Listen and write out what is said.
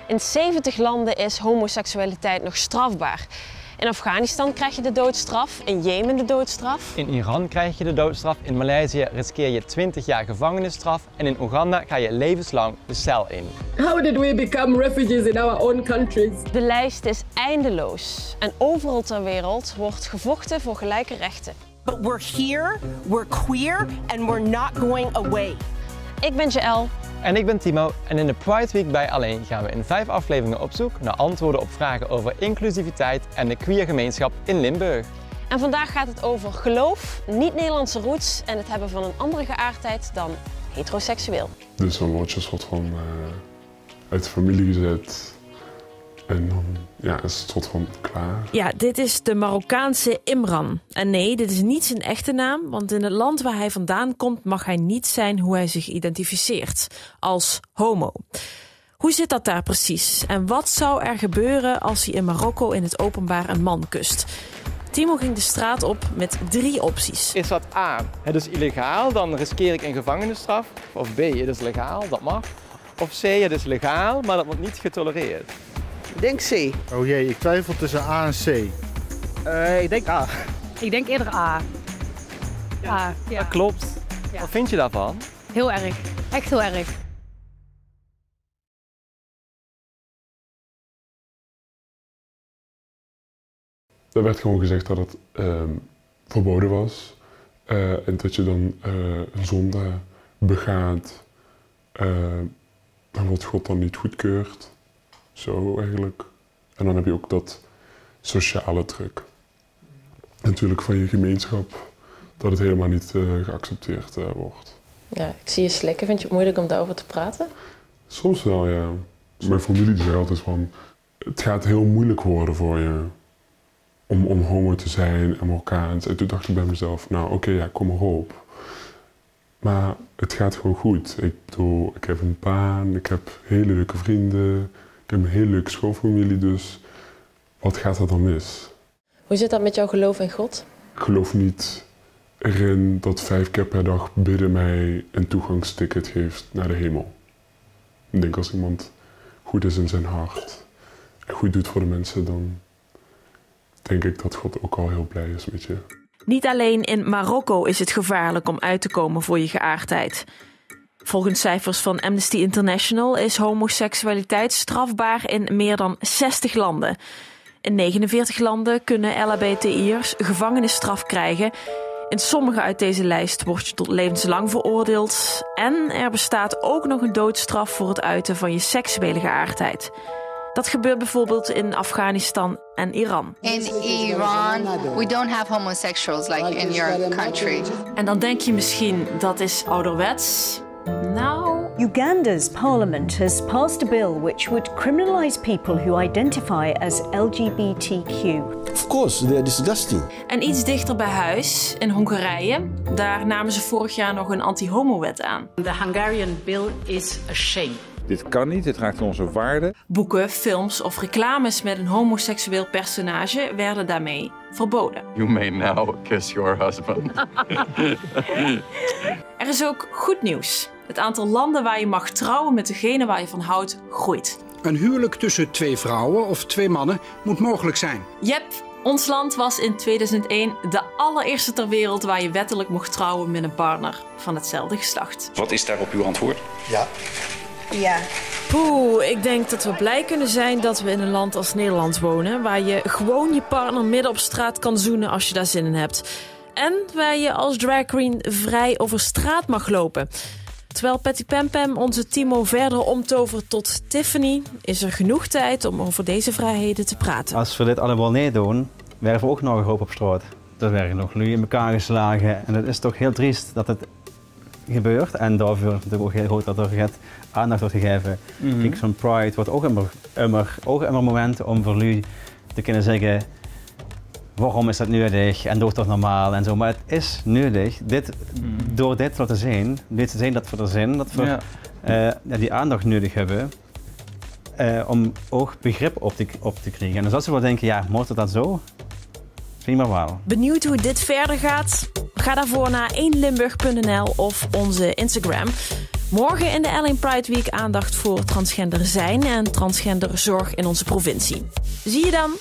In 70 landen is homoseksualiteit nog strafbaar. In Afghanistan krijg je de doodstraf, in Jemen de doodstraf. In Iran krijg je de doodstraf, in Maleisië riskeer je 20 jaar gevangenisstraf en in Oeganda ga je levenslang de cel in. How did we become refugees in our own countries? De lijst is eindeloos en overal ter wereld wordt gevochten voor gelijke rechten. But we're here, we're queer and we're not going away. Ik ben Jaël. En ik ben Timo en in de Pride Week bij Alleen gaan we in 5 afleveringen op zoek naar antwoorden op vragen over inclusiviteit en de queer gemeenschap in Limburg. En vandaag gaat het over geloof, niet-Nederlandse roots en het hebben van een andere geaardheid dan heteroseksueel. Dus dan word je een soort van uit de familie gezet en dan is het soort van klaar. Ja, dit is de Marokkaanse Imran. En nee, dit is niet zijn echte naam, want in het land waar hij vandaan komt mag hij niet zijn hoe hij zich identificeert, als homo. Hoe zit dat daar precies? En wat zou er gebeuren als hij in Marokko in het openbaar een man kust? Timo ging de straat op met 3 opties. Is dat A, het is illegaal, dan riskeer ik een gevangenisstraf. Of B, het is legaal, dat mag. Of C, het is legaal, maar dat wordt niet getolereerd. Ik denk C. Oh jee, ik twijfel tussen A en C. Ik denk A. Ik denk eerder A. Ja, dat klopt. Ja. Wat vind je daarvan? Heel erg. Echt heel erg. Er werd gewoon gezegd dat het verboden was. En dat je dan een zonde begaat. Dan wordt God dan niet goedkeurd. Zo eigenlijk. En dan heb je ook dat sociale druk. Natuurlijk van je gemeenschap. Dat het helemaal niet geaccepteerd wordt. Ja, ik zie je slikken. Vind je het moeilijk om daarover te praten? Soms wel, ja. Mijn familie die zei altijd van... Het gaat heel moeilijk worden voor je. Om homo te zijn en Marokkaans. En toen dacht ik bij mezelf, nou oké, kom maar op. Maar het gaat gewoon goed. Ik bedoel, ik heb een baan, ik heb hele leuke vrienden. Ik heb een hele leuke schoolfamilie, dus wat gaat er dan mis? Hoe zit dat met jouw geloof in God? Ik geloof niet erin dat 5 keer per dag bidden mij een toegangsticket geeft naar de hemel. Ik denk als iemand goed is in zijn hart en goed doet voor de mensen, dan denk ik dat God ook al heel blij is met je. Niet alleen in Marokko is het gevaarlijk om uit te komen voor je geaardheid. Volgens cijfers van Amnesty International is homoseksualiteit strafbaar in meer dan 60 landen. In 49 landen kunnen LHBTI'ers gevangenisstraf krijgen. In sommige uit deze lijst word je tot levenslang veroordeeld. En er bestaat ook nog een doodstraf voor het uiten van je seksuele geaardheid. Dat gebeurt bijvoorbeeld in Afghanistan en Iran. In Iran, we don't have homosexuals like in your country. En dan denk je misschien, dat is ouderwets. Nou... Uganda's parliament has passed a bill which would criminalize people who identify as LGBTQ. Of course, they're disgusting. En iets dichter bij huis, in Hongarije, daar namen ze vorig jaar nog een anti-homo-wet aan. The Hungarian bill is a shame. Dit kan niet, dit raakt onze waarden. Boeken, films of reclames met een homoseksueel personage werden daarmee verboden. You may now kiss your husband. Er is ook goed nieuws. Het aantal landen waar je mag trouwen met degene waar je van houdt, groeit. Een huwelijk tussen 2 vrouwen of 2 mannen moet mogelijk zijn. Jep, ons land was in 2001 de allereerste ter wereld waar je wettelijk mocht trouwen met een partner van hetzelfde geslacht. Wat is daarop uw antwoord? Ja. Ja. Poeh, ik denk dat we blij kunnen zijn dat we in een land als Nederland wonen, waar je gewoon je partner midden op straat kan zoenen als je daar zin in hebt. En waar je als drag queen vrij over straat mag lopen. Terwijl Patty Pam Pam onze Timo verder omtovert tot Tiffany, is er genoeg tijd om over deze vrijheden te praten. Als we dit allemaal niet doen, werven we ook nog een hoop op straat. Er werden nog lui in elkaar geslagen en het is toch heel triest dat het gebeurt. En daarvoor is het natuurlijk ook heel goed dat er aandacht wordt gegeven. Kijk, zo'n Pride wordt ook immer moment om voor jullie te kunnen zeggen waarom is dat nodig en doe toch normaal en zo. Maar het is nodig, door dit te laten zien, dat we er zijn, dat we die aandacht nodig hebben om ook begrip op te krijgen. En dus als we wel denken, ja, moet dat zo? Prima wel. Benieuwd hoe dit verder gaat? Ga daarvoor naar 1limburg.nl of onze Instagram. Morgen in de L1 Pride Week aandacht voor transgender zijn en transgender zorg in onze provincie. Zie je dan?